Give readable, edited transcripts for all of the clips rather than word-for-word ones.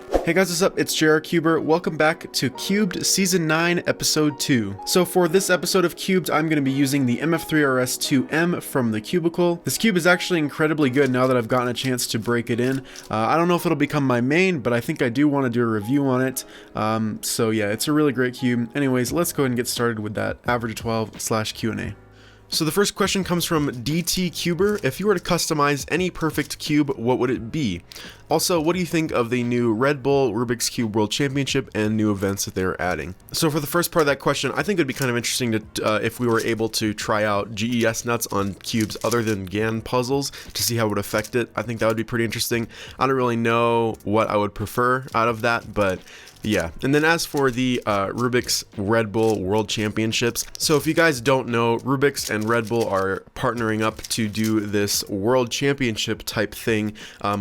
Hey guys, what's up? It's JR Cuber. Welcome back to Cubed Season 9, Episode 2. So for this episode of Cubed, I'm going to be using the MF3RS2M from the Cubicle. This cube is actually incredibly good now that I've gotten a chance to break it in. I don't know if it'll become my main, but I think I do want to do a review on it. So yeah, it's a really great cube. Anyways, let's go ahead and get started with that Average 12 / Q&A. So the first question comes from DT Cuber. If you were to customize any perfect cube, what would it be? Also, what do you think of the new Red Bull Rubik's Cube World Championship and new events that they're adding? So for the first part of that question, I think it'd be kind of interesting to if we were able to try out GES nuts on cubes other than GAN puzzles to see how it would affect it. I think that would be pretty interesting. I don't really know what I would prefer out of that, but yeah. And then as for the Rubik's Red Bull World Championships, so if you guys don't know, Rubik's and Red Bull are partnering up to do this World Championship type thing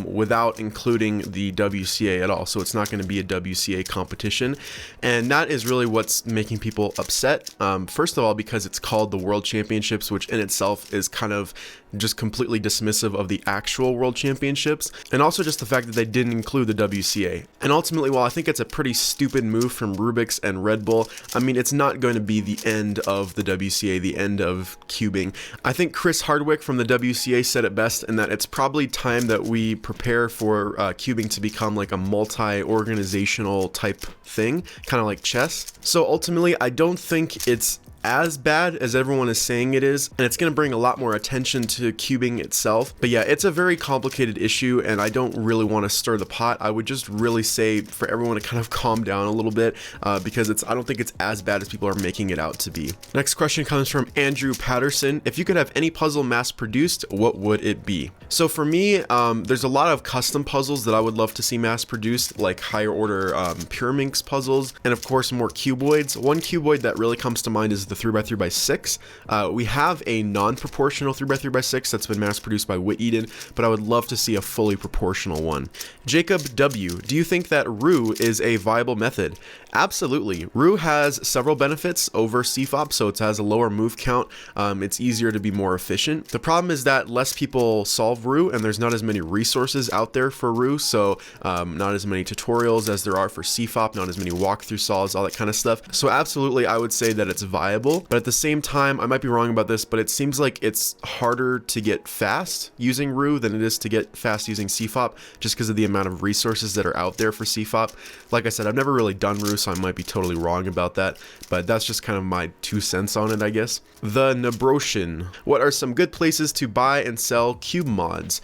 without including the WCA at all. So it's not going to be a WCA competition. And that is really what's making people upset. First of all, because it's called the World Championships, which in itself is kind of just completely dismissive of the actual World Championships. And also just the fact that they didn't include the WCA. And ultimately, while I think it's a pretty stupid move from Rubik's and Red Bull, I mean, it's not going to be the end of the WCA, the end of cubing. I think Chris Hardwick from the WCA said it best in that it's probably time that we prepare for cubing to become like a multi-organizational type thing, kind of like chess. So ultimately, I don't think it's as bad as everyone is saying it is, and it's going to bring a lot more attention to cubing itself. But yeah, it's a very complicated issue, and I don't really want to stir the pot. I would just really say for everyone to kind of calm down a little bit, because I don't think it's as bad as people are making it out to be. Next question comes from Andrew Patterson. If you could have any puzzle mass produced, what would it be? So for me, there's a lot of custom puzzles that I would love to see mass produced, like higher order Pyraminx puzzles, and of course more cuboids. One cuboid that really comes to mind is the 3x3x6. We have a non-proportional 3x3x6 that's been mass produced by Wit Eden, but I would love to see a fully proportional one. Jacob W. Do you think that Roux is a viable method? Absolutely. Roux has several benefits over CFOP, so it has a lower move count. It's easier to be more efficient. The problem is that less people solve Roux, and there's not as many resources out there for Roux, so not as many tutorials as there are for CFOP, not as many walkthrough solves, all that kind of stuff. So absolutely, I would say that it's viable. But at the same time, I might be wrong about this, but it seems like it's harder to get fast using Roux than it is to get fast using CFOP, just because of the amount of resources that are out there for CFOP. Like I said, I've never really done Roux, so I might be totally wrong about that, but that's just kind of my 2 cents on it, I guess. The Nebroshin. What are some good places to buy and sell cube mods?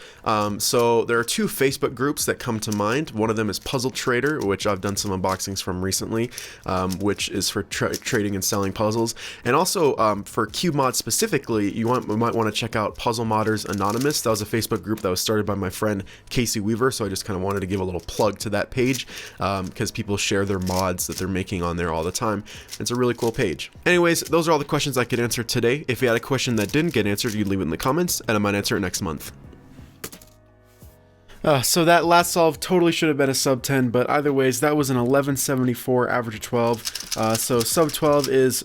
So there are 2 Facebook groups that come to mind. One of them is Puzzle Trader, which I've done some unboxings from recently, which is for trading and selling puzzles. And also for cube mods specifically, you might want to check out Puzzle Modders Anonymous. That was a Facebook group that was started by my friend Casey Weaver, so I just kind of wanted to give a little plug to that page because people share their mods that they're making on there all the time. It's a really cool page. Anyways, those are all the questions I could answer today. If you had a question that didn't get answered, you can leave it in the comments, and I might answer it next month. So that last solve totally should have been a sub 10, but either ways, that was an 1174 average of 12. So sub 12 is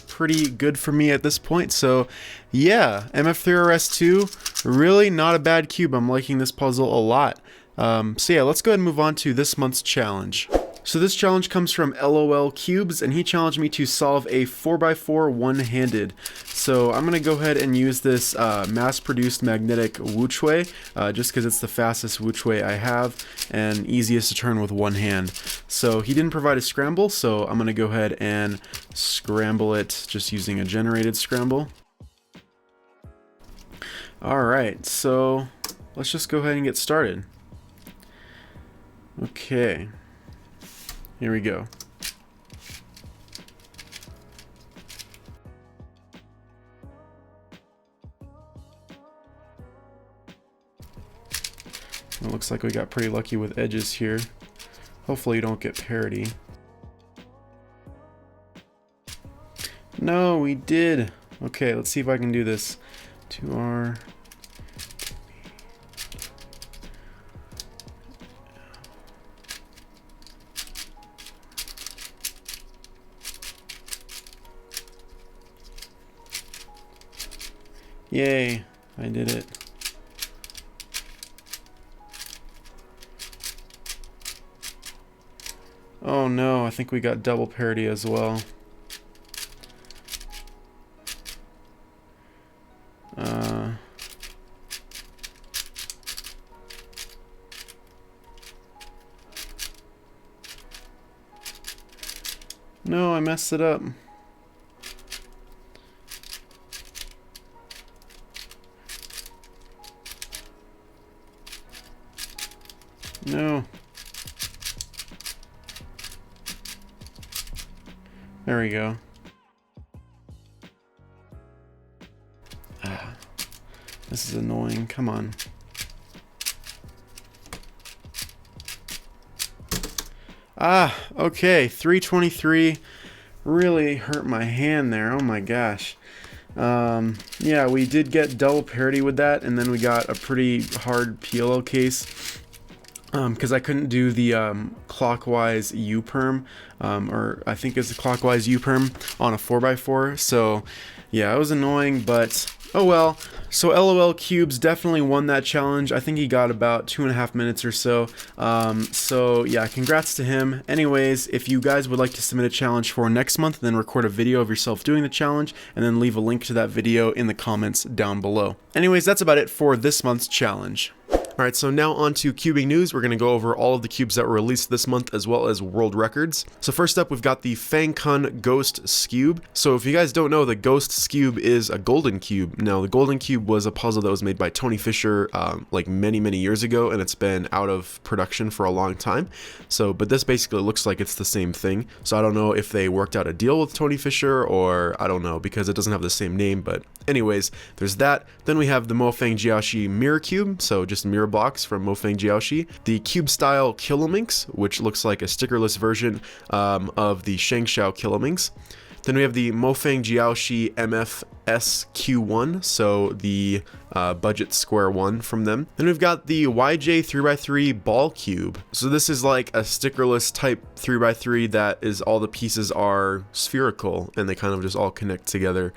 pretty good for me at this point. So yeah, MF3RS2, really not a bad cube. I'm liking this puzzle a lot. So yeah, let's go ahead and move on to this month's challenge. So this challenge comes from LOL Cubes, and he challenged me to solve a 4x4 one-handed. So I'm going to go ahead and use this mass-produced magnetic Wuchuei, just because it's the fastest Wuchuei I have and easiest to turn with one hand. So he didn't provide a scramble, so I'm going to go ahead and scramble it just using a generated scramble. Alright, so let's just go ahead and get started. Okay. Here we go. It looks like we got pretty lucky with edges here. Hopefully you don't get parity. No, we did. Okay, let's see if I can do this. 2R. Yay, I did it. Oh no, I think we got double parity as well. No, I messed it up. No. There we go. This is annoying. Come on. Okay. 323 really hurt my hand there. Oh my gosh. Yeah, we did get double parity with that, and then we got a pretty hard PLO case. Because I couldn't do the clockwise U-perm, or I think it's a clockwise U-perm on a 4x4. So yeah, it was annoying, but oh well. So LOL Cubes definitely won that challenge. I think he got about 2.5 minutes or so. So yeah, congrats to him. Anyways, if you guys would like to submit a challenge for next month, then record a video of yourself doing the challenge, and then leave a link to that video in the comments down below. Anyways, that's about it for this month's challenge. Alright, so now on to cubing news. We're going to go over all of the cubes that were released this month as well as world records. So first up, we've got the Fang Kun Ghost Skewb. So if you guys don't know, the Ghost Skewb is a golden cube. Now, the golden cube was a puzzle that was made by Tony Fisher like many years ago, and it's been out of production for a long time. So, but this basically looks like it's the same thing. So I don't know if they worked out a deal with Tony Fisher, or I don't know, because it doesn't have the same name. But anyways, there's that. Then we have the Mofang Jiaoshi Mirror Cube, so just mirror blocks from Mofang Jiaoshi. The Cube Style Kilominx, which looks like a stickerless version of the Shengshao Kilominx. Then we have the Mofang Jiaoshi MFSQ1, so the budget square one from them. Then we've got the YJ 3x3 Ball Cube. So this is like a stickerless type 3x3 that is all the pieces are spherical and they kind of just all connect together.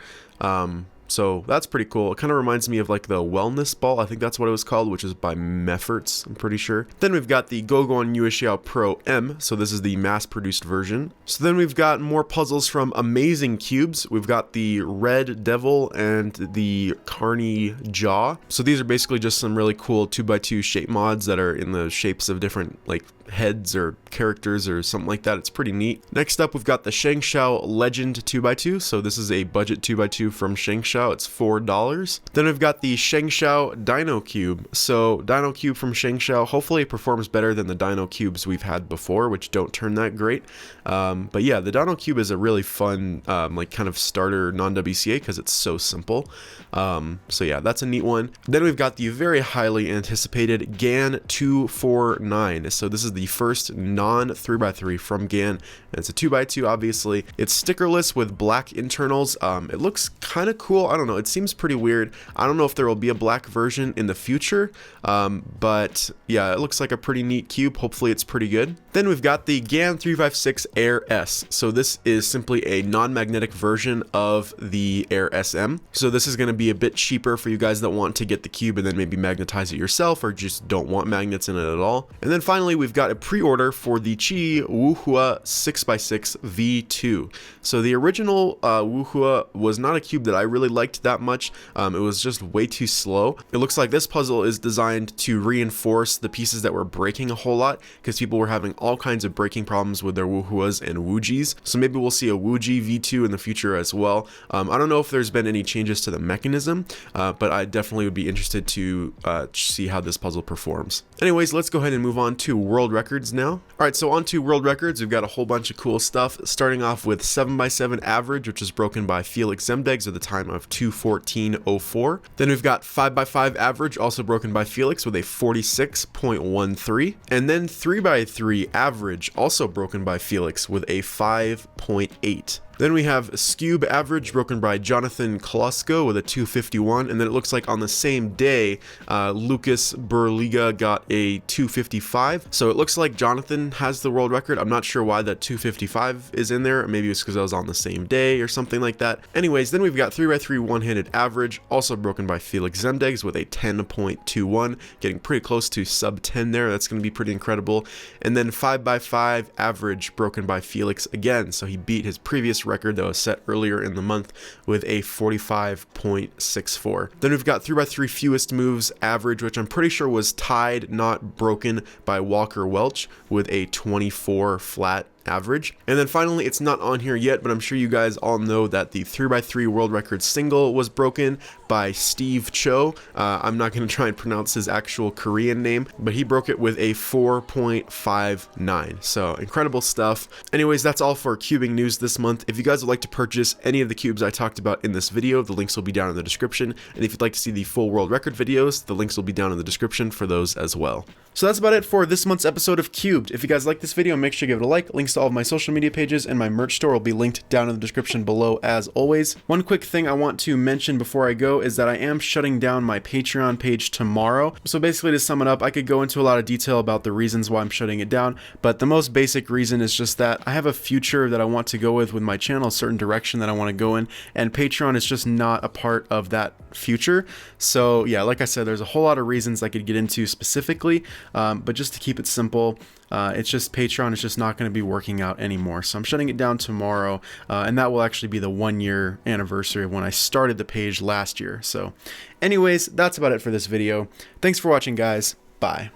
So that's pretty cool. It kind of reminds me of like the Wellness Ball. I think that's what it was called, which is by Mefferts, I'm pretty sure. Then we've got the Goguen Yuexiao Pro M. So this is the mass-produced version. So then we've got more puzzles from Amazing Cubes. We've got the Red Devil and the Carney Jaw. So these are basically just some really cool 2x2 shape mods that are in the shapes of different like heads or characters or something like that. It's pretty neat. Next up, we've got the Shengshao Legend 2x2. So this is a budget 2x2 from Shengshao. It's $4. Then we've got the Shengshao Dino Cube. So Dino Cube from Shengshao, hopefully it performs better than the Dino Cubes we've had before, which don't turn that great. But yeah, the Dino Cube is a really fun like kind of starter non-WCA because it's so simple. So yeah, that's a neat one. Then we've got the very highly anticipated GAN 249. So this is the first non 3x3 from GAN, and it's a 2x2 obviously. It's stickerless with black internals. It looks kind of cool. I don't know, it seems pretty weird. I don't know if there will be a black version in the future, but yeah, it looks like a pretty neat cube. Hopefully it's pretty good. Then we've got the GAN 356 Air S. So this is simply a non-magnetic version of the Air SM. So this is going to be a bit cheaper for you guys that want to get the cube and then maybe magnetize it yourself, or just don't want magnets in it at all. And then finally, we've got a pre-order for the Qi Wuhua 6x6 V2. So the original Wuhua was not a cube that I really liked that much. It was just way too slow. It looks like this puzzle is designed to reinforce the pieces that were breaking a whole lot, because people were having all kinds of breaking problems with their Wuhuas and Wujis. So maybe we'll see a Wuji V2 in the future as well. I don't know if there's been any changes to the mechanism, but I definitely would be interested to see how this puzzle performs. Anyways, let's go ahead and move on to world records now. Alright, so on to world records, we've got a whole bunch of cool stuff, starting off with 7x7 average, which is broken by Felix Zemdegs at the time of 2:14:04. Then we've got 5x5 average, also broken by Felix with a 46.13. And then 3x3 average, also broken by Felix with a 5.8. Then we have Skube average broken by Jonathan Kolosko with a 251, and then it looks like on the same day, Lucas Burliga got a 255. So it looks like Jonathan has the world record. I'm not sure why that 255 is in there. Maybe it's because I was on the same day or something like that. Anyways, then we've got 3x3 one-handed average, also broken by Felix Zemdegs with a 10.21, getting pretty close to sub 10 there. That's going to be pretty incredible. And then 5x5 average broken by Felix again. So he beat his previous record that was set earlier in the month with a 45.64. Then we've got 3x3 fewest moves average, which I'm pretty sure was tied, not broken, by Walker Welch with a 24 flat average. And then finally, it's not on here yet, but I'm sure you guys all know that the 3x3 world record single was broken by Steve Cho. I'm not going to try and pronounce his actual Korean name, but he broke it with a 4.59. So incredible stuff. Anyways, that's all for cubing news this month. If you guys would like to purchase any of the cubes I talked about in this video, the links will be down in the description. And if you'd like to see the full world record videos, the links will be down in the description for those as well. So that's about it for this month's episode of Cubed. If you guys like this video, make sure you give it a like. Links to all of my social media pages and my merch store will be linked down in the description below as always. One quick thing I want to mention before I go is that I am shutting down my Patreon page tomorrow. So basically, to sum it up, I could go into a lot of detail about the reasons why I'm shutting it down, but the most basic reason is just that I have a future that I want to go with my channel, a certain direction that I want to go in, and Patreon is just not a part of that future. So yeah, like I said, there's a whole lot of reasons I could get into specifically, but just to keep it simple, it's just Patreon is just not going to be working out anymore. So I'm shutting it down tomorrow, and that will actually be the 1-year anniversary of when I started the page last year. So anyways, that's about it for this video. Thanks for watching, guys. Bye.